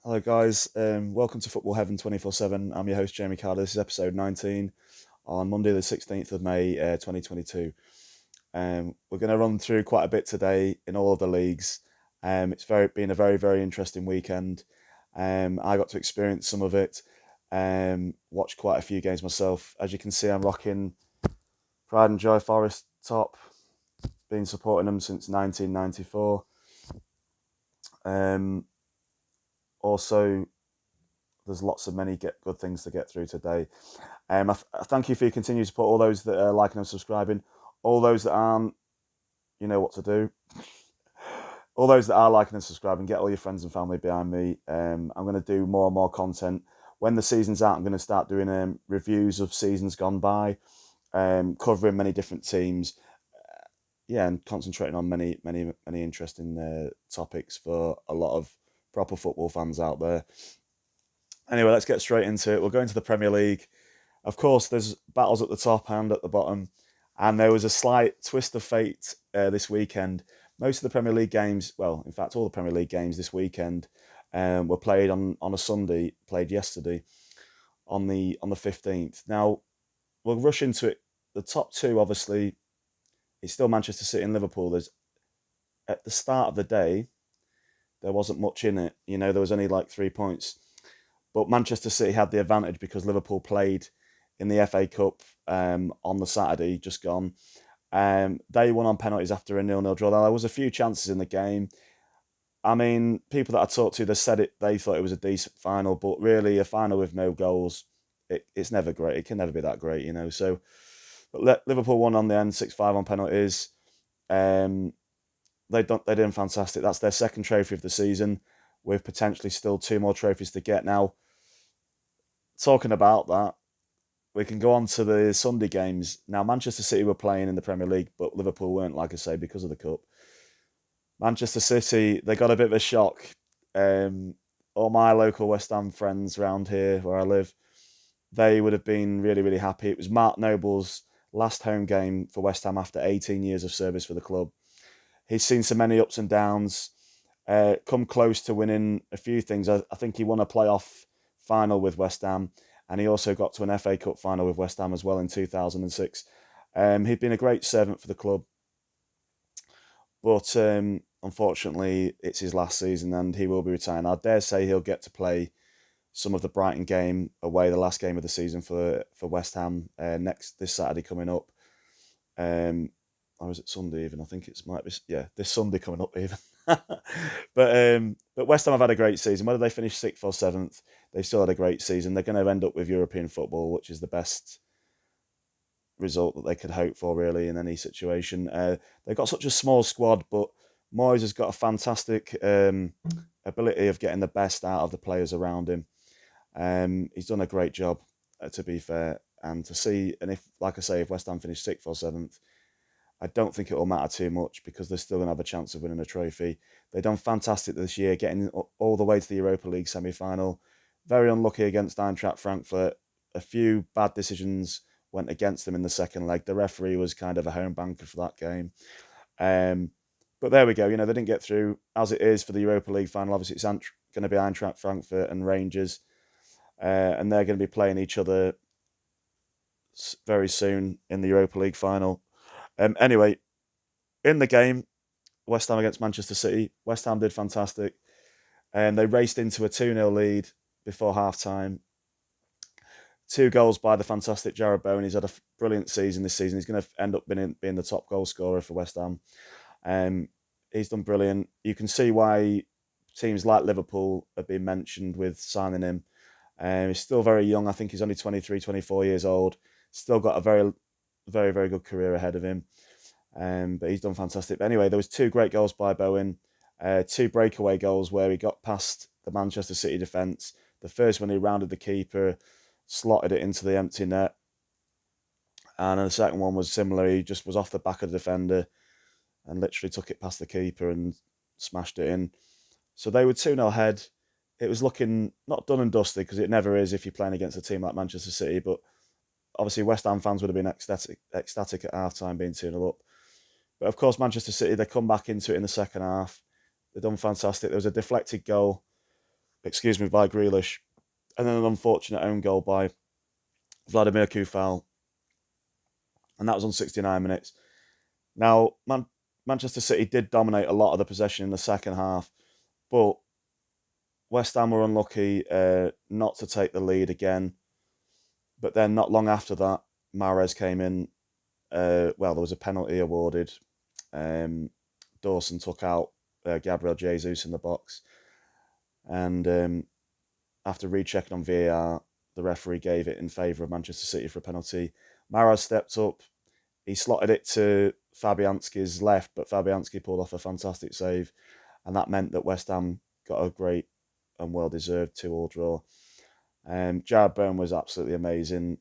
Hello, guys. Welcome to Football Heaven 24/7. I'm your host, Jamie Carter. This is episode 19 on Monday, the 16th of May, 2022. We're going to run through quite a bit today in all of the leagues. It's been a very, very interesting weekend. I got to experience some of it, watched quite a few games myself. As you can see, I'm rocking Pride and Joy Forest top, been supporting them since 1994. Um, Also, there's lots of many good things to get through today. I thank you for your continued support. All those that are liking and subscribing, all those that aren't, you know what to do. All those that are liking and subscribing, get all your friends and family behind me. I'm going to do more and more content. When the season's out, I'm going to start doing reviews of seasons gone by, covering many different teams. Yeah, and concentrating on many interesting topics for a lot of proper football fans out there. Anyway, let's get straight into it. We'll go into the Premier League. Of course, there's battles at the top and at the bottom, and there was a slight twist of fate this weekend. Most of the Premier League games, well, in fact, all the Premier League games this weekend were played on a Sunday. Played yesterday on the 15th. Now we'll rush into it. The top two, obviously, it's still Manchester City and Liverpool. There's at the start of the day there wasn't much in it. You know, there was only like 3 points. But Manchester City had the advantage because Liverpool played in the FA Cup on the Saturday just gone. They won on penalties after a nil-nil draw. Now, there was a few chances in the game. I mean, people that I talked to, they said they thought it was a decent final, but really a final with no goals, it's never great. It can never be that great, you know. So, but Liverpool won on the end, 6-5 on penalties. Um, they did fantastic. That's their second trophy of the season, with potentially still two more trophies to get. Now, talking about that, we can go on to the Sunday games. Now, Manchester City were playing in the Premier League, but Liverpool weren't, like I say, because of the Cup. Manchester City, they got a bit of a shock. Um, all my local West Ham friends around here where I live, they would have been really, really happy. It was Mark Noble's last home game for West Ham after 18 years of service for the club. He's seen so many ups and downs, come close to winning a few things. I think he won a playoff final with West Ham, and he also got to an FA Cup final with West Ham as well in 2006. He'd been a great servant for the club, but unfortunately, it's his last season and he will be retiring. I dare say he'll get to play some of the Brighton game away, the last game of the season for West Ham next this Saturday coming up. Um, or is it Sunday even? I think it's might be this Sunday coming up even. But West Ham have had a great season. Whether they finish sixth or seventh, they've still had a great season. They're going to end up with European football, which is the best result that they could hope for really in any situation. They've got such a small squad, but Moyes has got a fantastic ability of getting the best out of the players around him. He's done a great job, to be fair. And to see, and if, like I say, if West Ham finish sixth or seventh, I don't think it will matter too much because they're still going to have a chance of winning a trophy. They've done fantastic this year, getting all the way to the Europa League semi-final. Very unlucky against Eintracht Frankfurt. A few bad decisions went against them in the second leg. The referee was kind of a home banker for that game. Um, but there we go. You know, they didn't get through as it is for the Europa League final. Obviously, it's going to be Eintracht Frankfurt and Rangers, and they're going to be playing each other very soon in the Europa League final. Anyway, in the game, West Ham against Manchester City, West Ham did fantastic. And they raced into a 2-0 lead before half time. Two goals by the fantastic Jarrod Bowen. He's had a brilliant season this season. He's going to end up being the top goal scorer for West Ham. Um, he's done brilliant. You can see why teams like Liverpool have been mentioned with signing him. He's still very young. I think he's only 23, 24 years old. Still got a very, very, very good career ahead of him. But he's done fantastic. But anyway, there was two great goals by Bowen, two breakaway goals where he got past the Manchester City defence. The first one he rounded the keeper, slotted it into the empty net, and then the second one was similar. He just was off the back of the defender and literally took it past the keeper and smashed it in. So they were 2-0 ahead. It was looking not done and dusted because it never is if you're playing against a team like Manchester City, but obviously West Ham fans would have been ecstatic at half time being 2-0 up. But of course, Manchester City, they come back into it in the second half. They've done fantastic. There was a deflected goal by Grealish, and then an unfortunate own goal by Vladimir Kufal, and that was on 69 minutes. Now, Manchester City did dominate a lot of the possession in the second half, but West Ham were unlucky not to take the lead again. But then, not long after that, Mahrez came in. There was a penalty awarded. Dawson took out Gabriel Jesus in the box, and after rechecking on VAR, the referee gave it in favour of Manchester City for a penalty. Mahrez stepped up. He slotted it to Fabianski's left, but Fabianski pulled off a fantastic save, and that meant that West Ham got a great and well-deserved 2-2 draw. Jarrod Bowen was absolutely amazing.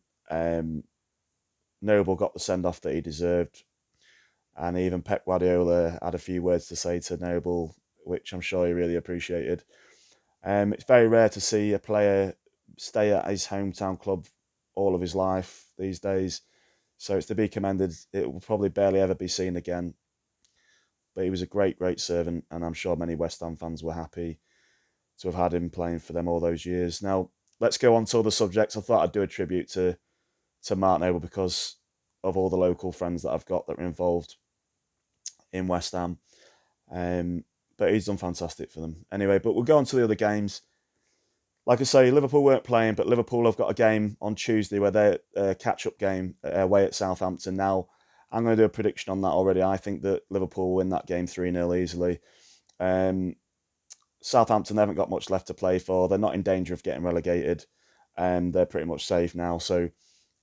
Noble got the send-off that he deserved, and even Pep Guardiola had a few words to say to Noble, which I'm sure he really appreciated. It's very rare to see a player stay at his hometown club all of his life these days, so it's to be commended. It will probably barely ever be seen again, but he was a great, great servant, and I'm sure many West Ham fans were happy to have had him playing for them all those years. Now, let's go on to other subjects. I thought I'd do a tribute to Mark Noble because of all the local friends that I've got that are involved in West Ham. But he's done fantastic for them. Anyway, but we'll go on to the other games. Like I say, Liverpool weren't playing, but Liverpool have got a game on Tuesday where they're catch-up game away at Southampton. Now, I'm going to do a prediction on that already. I think that Liverpool will win that game 3-0 easily. Southampton haven't got much left to play for. They're not in danger of getting relegated, and they're pretty much safe now. So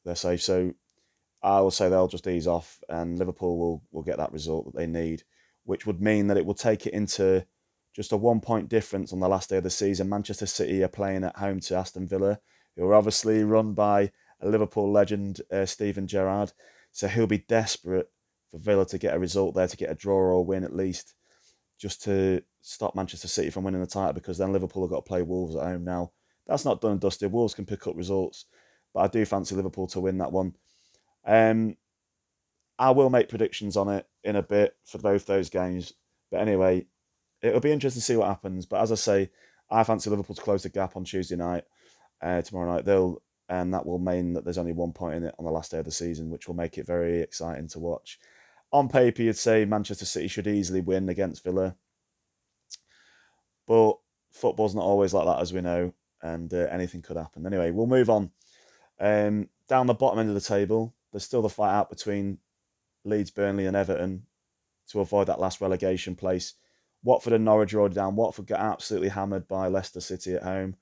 they're safe. So I will say they'll just ease off, and Liverpool will get that result that they need, which would mean that it will take it into just a 1 point difference on the last day of the season. Manchester City are playing at home to Aston Villa, who are obviously run by a Liverpool legend, Steven Gerrard. So he'll be desperate for Villa to get a result there, to get a draw or a win at least, just to stop Manchester City from winning the title, because then Liverpool have got to play Wolves at home now. That's not done and dusted. Wolves can pick up results, but I do fancy Liverpool to win that one. I will make predictions on it in a bit for both those games. But anyway, it'll be interesting to see what happens. But as I say, I fancy Liverpool to close the gap on Tuesday night. Tomorrow night, and that will mean that there's only 1 point in it on the last day of the season, which will make it very exciting to watch. On paper, you'd say Manchester City should easily win against Villa. But football's not always like that, as we know, and anything could happen. Anyway, we'll move on. Down the bottom end of the table, there's still the fight out between Leeds, Burnley and Everton to avoid that last relegation place. Watford and Norwich are already down. Watford got absolutely hammered by Leicester City at home.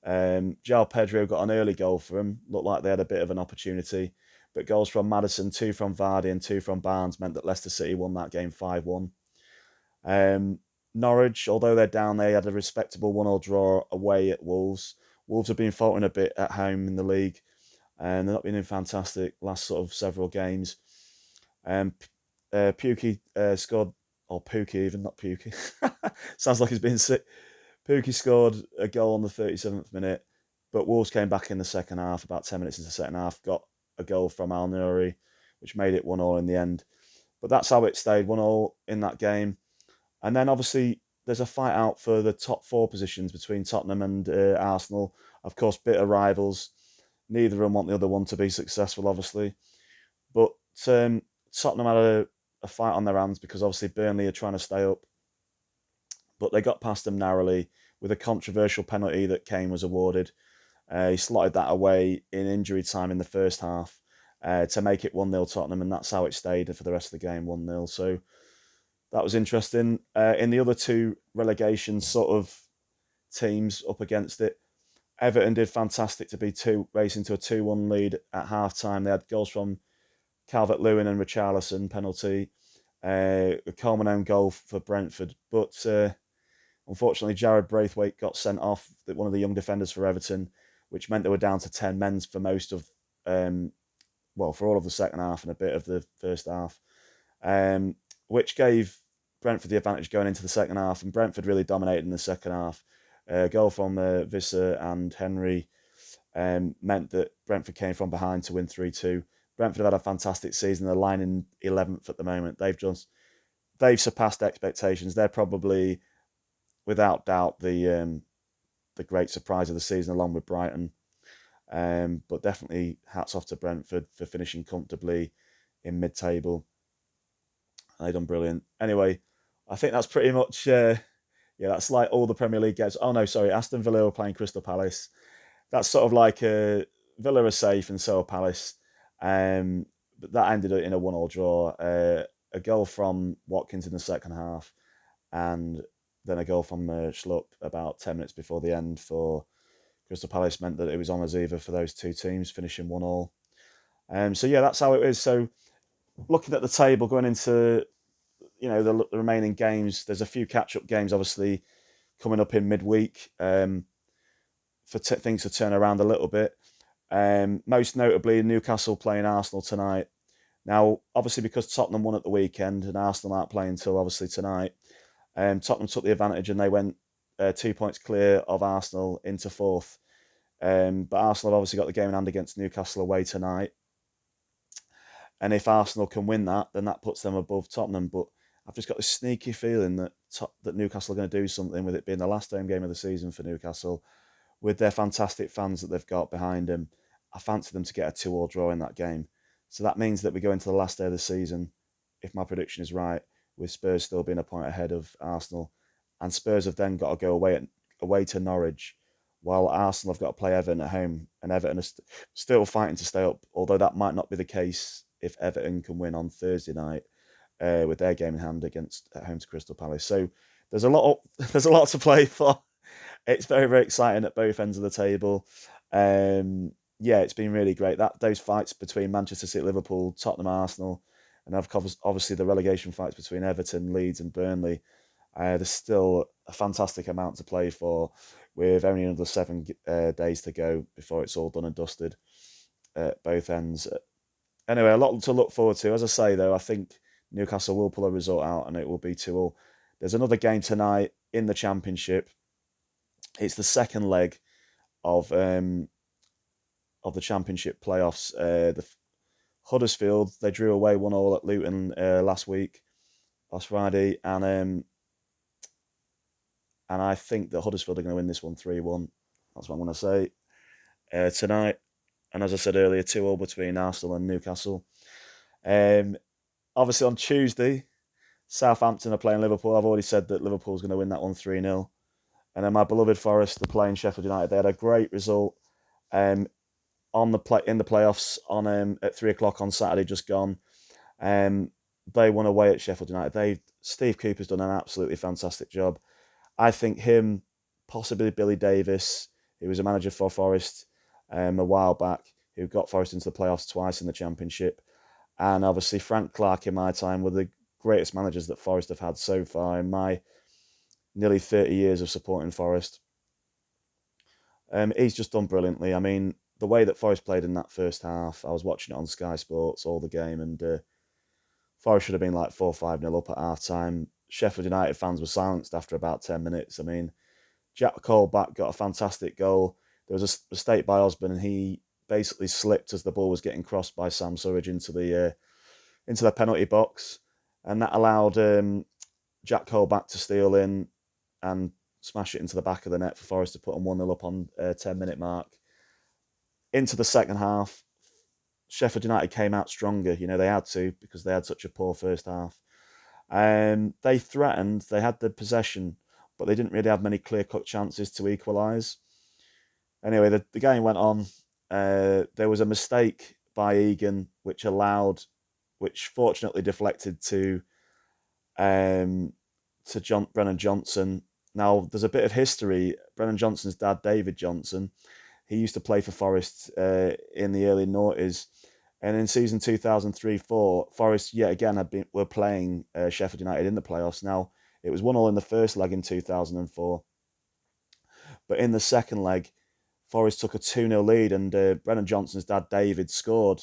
João Pedro got an early goal for him. Looked like they had a bit of an opportunity. But goals from Maddison, 2 from Vardy and 2 from Barnes meant that Leicester City won that game 5-1. Norwich, although they're down, they had a respectable 1-1 draw away at Wolves. Wolves have been faltering a bit at home in the league, and they're not been in fantastic last sort of several games. Pukki scored, or Pukki even, not Pukki. Sounds like he's been sick. Pukki scored a goal on the 37th minute, but Wolves came back in the second half, about 10 minutes into the second half, got a goal from Al Nouri, which made it 1-1 in the end. But that's how it stayed, 1-1 in that game. And then obviously there's a fight out for the top 4 positions between Tottenham and Arsenal. Of course, bitter rivals. Neither of them want the other one to be successful, obviously. But Tottenham had a fight on their hands because obviously Burnley are trying to stay up. But they got past them narrowly with a controversial penalty that Kane was awarded. He slotted that away in injury time in the first half to make it 1-0 Tottenham, and that's how it stayed for the rest of the game, 1-0. So that was interesting. In the other 2 relegation sort of teams up against it, Everton did fantastic to be racing to a 2-1 lead at half-time. They had goals from Calvert-Lewin and Richarlison, penalty, a Coleman own goal for Brentford. But unfortunately, Jared Braithwaite got sent off, one of the young defenders for Everton, which meant they were down to 10 men for most of, for all of the second half and a bit of the first half, which gave Brentford the advantage going into the second half, and Brentford really dominated in the second half. A goal from Visser and Henry meant that Brentford came from behind to win 3-2. Brentford have had a fantastic season. They're lying 11th at the moment. They've surpassed expectations. They're probably, without doubt, the the great surprise of the season, along with Brighton. But definitely hats off to Brentford for finishing comfortably in mid-table. They done brilliant. Anyway, I think that's pretty much that's like all the Premier League games. Oh no, sorry, Aston Villa were playing Crystal Palace. That's sort of like Villa are safe and so are Palace. But that ended in a 1-1 draw. A goal from Watkins in the second half, and then a goal from Schlupp about 10 minutes before the end for Crystal Palace meant that it was on as either for those two teams, finishing 1-1. So yeah, that's how it is. So looking at the table going into the remaining games, there's a few catch-up games obviously coming up in midweek for things to turn around a little bit. Most notably, Newcastle playing Arsenal tonight. Now, obviously, because Tottenham won at the weekend and Arsenal aren't playing until obviously tonight, Tottenham took the advantage and they went 2 points clear of Arsenal into fourth. But Arsenal have obviously got the game in hand against Newcastle away tonight. And if Arsenal can win that, then that puts them above Tottenham. But I've just got this sneaky feeling that Newcastle are going to do something with it being the last home game of the season for Newcastle. With their fantastic fans that they've got behind them, I fancy them to get a 2-2 draw in that game. So that means that we go into the last day of the season, if my prediction is right, with Spurs still being a point ahead of Arsenal. And Spurs have then got to go away to Norwich, while Arsenal have got to play Everton at home. And Everton are still fighting to stay up, although that might not be the case if Everton can win on Thursday night with their game in hand at home to Crystal Palace. So there's a lot to play for. It's very, very exciting at both ends of the table. It's been really great. Those fights between Manchester City, Liverpool, Tottenham, Arsenal, and obviously the relegation fights between Everton, Leeds, and Burnley. There's still a fantastic amount to play for, with only another 7 days to go before it's all done and dusted at both ends. Anyway, a lot to look forward to. As I say, though, I think Newcastle will pull a result out, and it will be 2-2. There's another game tonight in the Championship. It's the second leg of the Championship playoffs. The Huddersfield, they drew away 1-1 at Luton last Friday, and I think that Huddersfield are going to win this one 3-1. That's what I'm going to say tonight. And as I said earlier, 2-2 between Arsenal and Newcastle. Obviously on Tuesday, Southampton are playing Liverpool. I've already said that Liverpool's going to win that one 3-0. And then my beloved Forest are playing Sheffield United. They had a great result in the playoffs at 3:00 on Saturday, just gone. They won away at Sheffield United. Steve Cooper's done an absolutely fantastic job. I think him, possibly Billy Davis, who was a manager for Forest a while back, who got Forest into the playoffs twice in the Championship, and obviously Frank Clark in my time were the greatest managers that Forest have had so far in my nearly 30 years of supporting Forest. He's just done brilliantly. I mean, the way that Forest played in that first half, I was watching it on Sky Sports all the game, and Forest should have been like 4-5-0 up at half time. Sheffield United fans were silenced after about 10 minutes. I mean, Jack Colback got a fantastic goal. There was a mistake by Osborne, and he basically slipped as the ball was getting crossed by Sam Surridge into the penalty box, and that allowed Jack Colback to steal in and smash it into the back of the net for Forest to put them 1-0 up on 10-minute mark. Into the second half, Sheffield United came out stronger. They had to, because they had such a poor first half. They threatened, they had the possession, but they didn't really have many clear-cut chances to equalise. Anyway, the game went on. There was a mistake by Egan, which fortunately deflected to Brennan Johnson. Now, there's a bit of history. Brennan Johnson's dad, David Johnson, he used to play for Forest in the early noughties. And in season 2003-04, Forest yet again were playing Sheffield United in the playoffs. Now, it was 1-1 in the first leg in 2004. But in the second leg, Forest took a 2-0 lead, and Brennan Johnson's dad, David, scored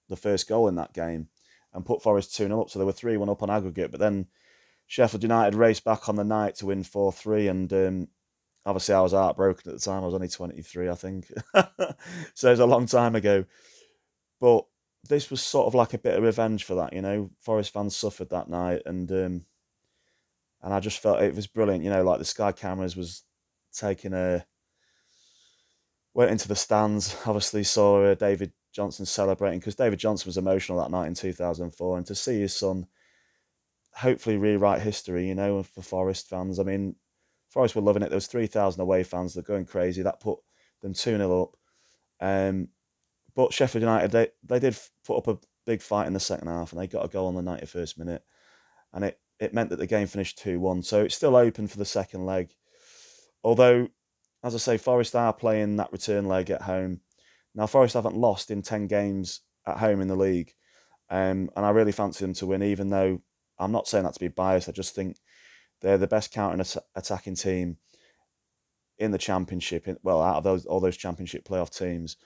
the first goal in that game and put Forest 2-0 up. So they were 3-1 up on aggregate. But then Sheffield United raced back on the night to win 4-3, and obviously I was heartbroken at the time. I was only 23, I think. So it was a long time ago. But this was sort of like a bit of revenge for that, Forest fans suffered that night, and I just felt it was brilliant, like the Sky Cameras was taking a Went into the stands, obviously saw David Johnson celebrating, because David Johnson was emotional that night in 2004, and to see his son hopefully rewrite history, for Forest fans. I mean, Forest were loving it. There was 3,000 away fans. They're going crazy. That put them 2-0 up. Um, but Sheffield United, they did put up a big fight in the second half, and they got a goal on the 91st minute. And it meant that the game finished 2-1. So it's still open for the second leg. Although, as I say, Forest are playing that return leg at home. Now, Forest haven't lost in 10 games at home in the league. And I really fancy them to win, even though I'm not saying that to be biased. I just think they're the best counter-attacking team in the Championship. Well, out of all those Championship playoff teams.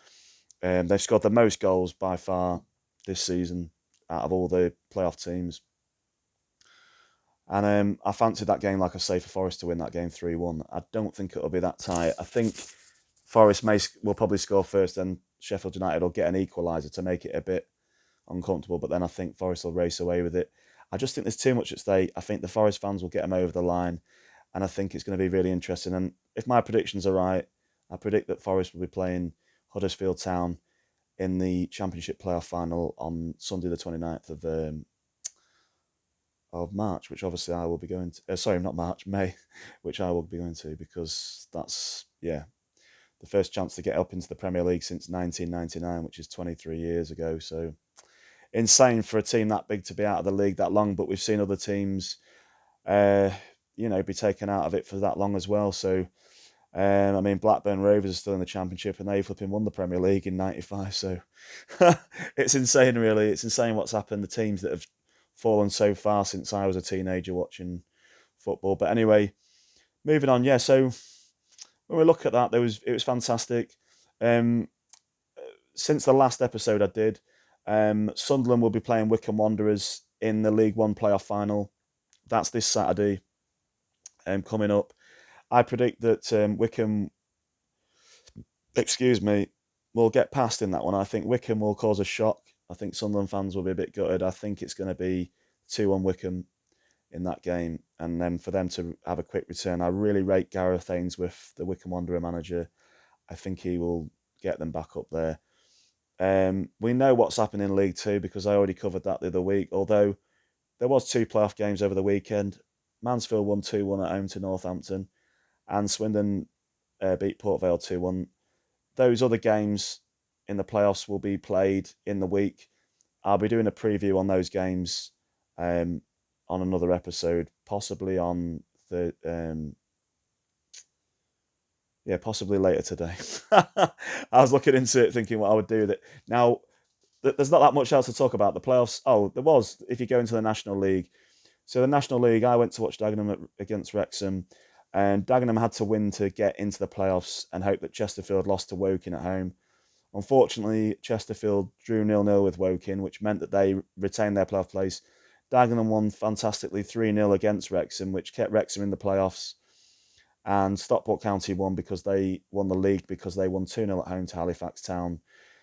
They've scored the most goals by far this season out of all the playoff teams. And I fancied that game, like I say, for Forest to win that game 3-1. I don't think it'll be that tight. I think Forest will probably score first, and Sheffield United will get an equaliser to make it a bit uncomfortable. But then I think Forest will race away with it. I just think there's too much at stake. I think the Forest fans will get them over the line, and I think it's going to be really interesting. And if my predictions are right, I predict that Forest will be playing Huddersfield Town in the Championship playoff final on Sunday the 29th of March, which obviously I will be going to. Sorry, not March, May, which I will be going to, because that's, the first chance to get up into the Premier League since 1999, which is 23 years ago. So insane for a team that big to be out of the league that long, but we've seen other teams, be taken out of it for that long as well. So, I mean, Blackburn Rovers are still in the Championship, and they flipping won the Premier League in '95. So it's insane, really. It's insane what's happened. The teams that have fallen so far since I was a teenager watching football. But anyway, moving on. Yeah, so when we look at that, it was fantastic. Since the last episode I did, Sunderland will be playing Wycombe Wanderers in the League One playoff final. That's this Saturday coming up. I predict that Wycombe, will get past in that one. I think Wycombe will cause a shock. I think Sunderland fans will be a bit gutted. I think it's going to be 2-1 Wycombe in that game, and then for them to have a quick return. I really rate Gareth Ainsworth, the Wycombe Wanderer manager. I think he will get them back up there. We know what's happening in League Two because I already covered that the other week, although there was 2 playoff games over the weekend. Mansfield won 2-1 at home to Northampton, and Swindon beat Port Vale 2-1. Those other games in the playoffs will be played in the week. I'll be doing a preview on those games on another episode, possibly on the possibly later today. I was looking into it, thinking what I would do with it. Now, there's not that much else to talk about. The playoffs. Oh, there was. If you go into the National League, so the National League, I went to watch Dagenham against Wrexham, and Dagenham had to win to get into the playoffs and hope that Chesterfield lost to Woking at home. Unfortunately, Chesterfield drew 0-0 with Woking, which meant that they retained their playoff place. Dagenham won fantastically 3-0 against Wrexham, which kept Wrexham in the playoffs. And Stockport County won because they won the league because they won 2-0 at home to Halifax Town.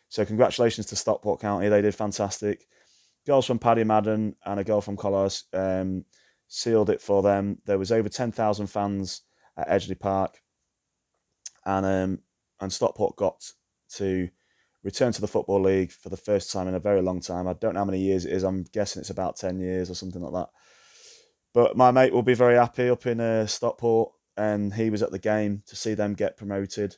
So congratulations to Stockport County. They did fantastic. Goals from Paddy Madden and a goal from Colars sealed it for them. There was over 10,000 fans at Edgeley Park. And Stockport got to return to the Football League for the first time in a very long time. I don't know how many years it is. I'm guessing it's about 10 years or something like that. But my mate will be very happy up in Stockport, and he was at the game to see them get promoted.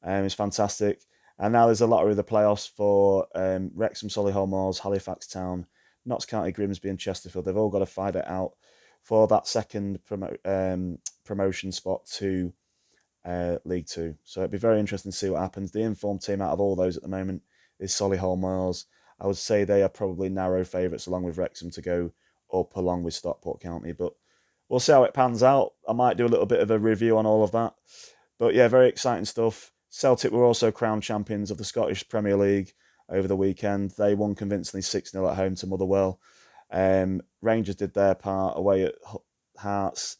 It's fantastic. And now there's a lottery of the playoffs for Wrexham, Solihull Moors, Halifax Town, Notts County, Grimsby and Chesterfield. They've all got to fight it out for that second promotion spot to League Two. So it'd be very interesting to see what happens. The informed team out of all those at the moment is Solihull Moors. I would say they are probably narrow favourites along with Wrexham to go up along with Stockport County. But we'll see how it pans out. I might do a little bit of a review on all of that. But yeah, very exciting stuff. Celtic were also crowned champions of the Scottish Premier League over the weekend. They won convincingly 6-0 at home to Motherwell. Rangers did their part away at Hearts,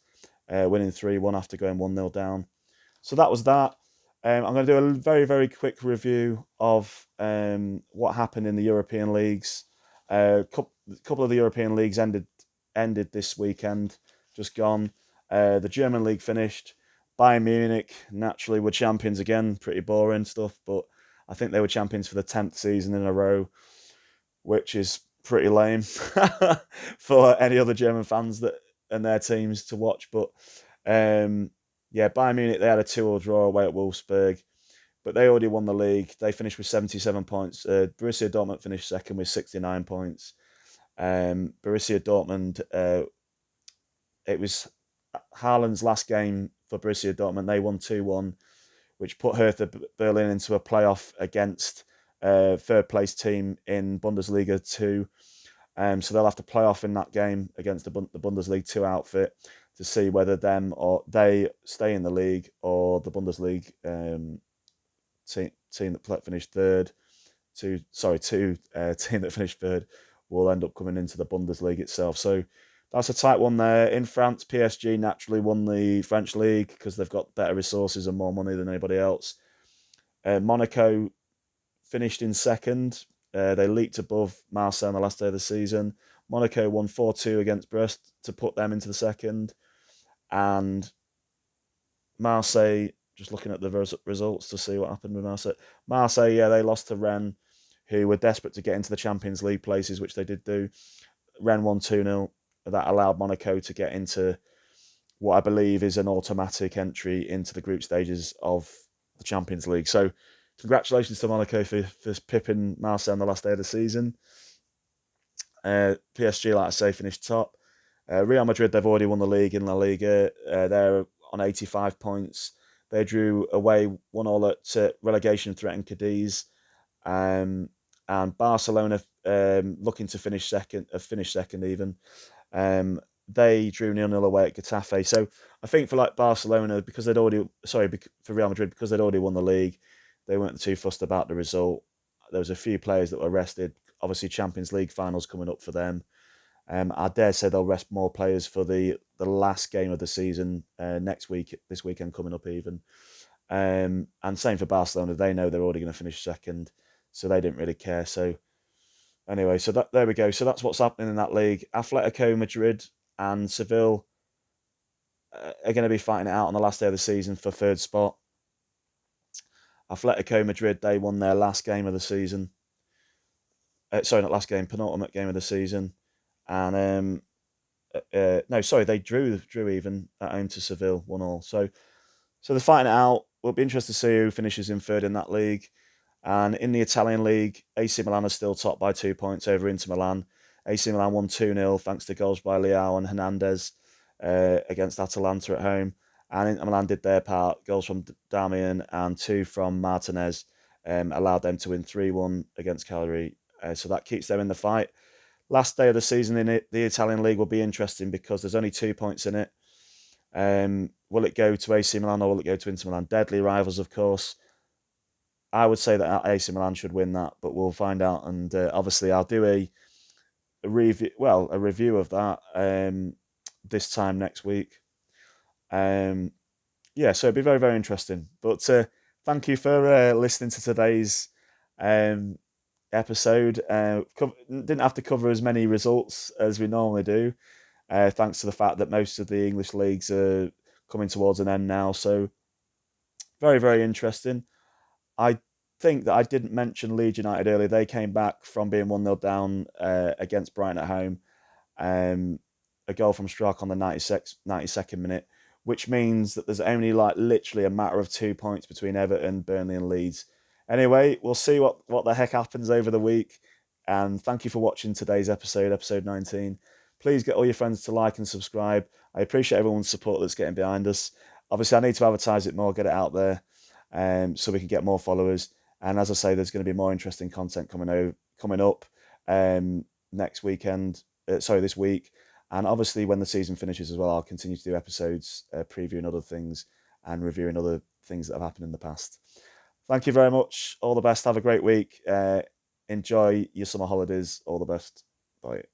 winning 3-1 after going 1-0 down. So that was that. I'm going to do a very, very quick review of what happened in the European leagues. A couple of the European leagues ended this weekend, just gone. The German league finished. Bayern Munich naturally were champions again, pretty boring stuff, but I think they were champions for the 10th season in a row, which is pretty lame for any other German fans that and their teams to watch. But yeah, Bayern Munich, they had a 2-2 draw away at Wolfsburg, but they already won the league. They finished with 77 points. Borussia Dortmund finished second with 69 points. Borussia Dortmund, it was Haaland's last game for Borussia Dortmund. They won 2-1, which put Hertha Berlin into a playoff against third place team in Bundesliga 2. So they'll have to play off in that game against the Bundesliga 2 outfit to see whether them or they stay in the league, or the Bundesliga team that finished third, team that finished third will end up coming into the Bundesliga itself. So that's a tight one there. In France, PSG naturally won the French league because they've got better resources and more money than anybody else. Monaco finished in second. They leaped above Marseille on the last day of the season. Monaco won 4-2 against Brest to put them into the second. And Marseille, just looking at the results to see what happened with Marseille. Marseille, yeah, they lost to Rennes, who were desperate to get into the Champions League places, which they did do. Rennes won 2-0. That allowed Monaco to get into what I believe is an automatic entry into the group stages of the Champions League. So congratulations to Monaco for pipping Marseille on the last day of the season. PSG, like I say, finished top. Real Madrid, they've already won the league in La Liga. They're on 85 points. They drew away 1-1 at relegation-threatened Cadiz. And Barcelona, looking to finish second even. They drew 0-0 away at Getafe. So I think for Barcelona, for Real Madrid, because they'd already won the league, they weren't too fussed about the result. There was a few players that were rested. Obviously, Champions League finals coming up for them. I dare say they'll rest more players for the last game of the season this weekend coming up even. And same for Barcelona. They know they're already going to finish second, so they didn't really care. So anyway, so there we go. So that's what's happening in that league. Atletico Madrid and Seville are going to be fighting it out on the last day of the season for third spot. Atletico Madrid, they won their last game of the season. Not last game, penultimate game of the season. And they drew even at home to Seville, 1-1. So they're fighting it out. We'll be interested to see who finishes in third in that league. And in the Italian league, AC Milan are still top by 2 points over Inter Milan. AC Milan won 2-0 thanks to goals by Leao and Hernandez against Atalanta at home. And Inter Milan did their part. Goals from Damian and 2 from Martinez allowed them to win 3-1 against Cagliari. So that keeps them in the fight. Last day of the season in the Italian league will be interesting because there's only 2 points in it. Will it go to AC Milan or will it go to Inter Milan? Deadly rivals, of course. I would say that AC Milan should win that, but we'll find out. And obviously, I'll do a review of that this time next week. So it'll be very, very interesting. But thank you for listening to today's episode. Didn't have to cover as many results as we normally do, thanks to the fact that most of the English leagues are coming towards an end now. So very, very interesting. I think that I didn't mention Leeds United earlier. They came back from being 1-0 down against Brighton at home. A goal from Struijk on the 92nd minute, which means that there's only literally a matter of 2 points between Everton, Burnley and Leeds. Anyway, we'll see what the heck happens over the week. And thank you for watching today's episode 19. Please get all your friends to like and subscribe. I appreciate everyone's support that's getting behind us. Obviously, I need to advertise it more, get it out there, so we can get more followers. And as I say, there's going to be more interesting content coming up this week. And obviously, when the season finishes as well, I'll continue to do episodes previewing other things and reviewing other things that have happened in the past. Thank you very much. All the best. Have a great week. Enjoy your summer holidays. All the best. Bye.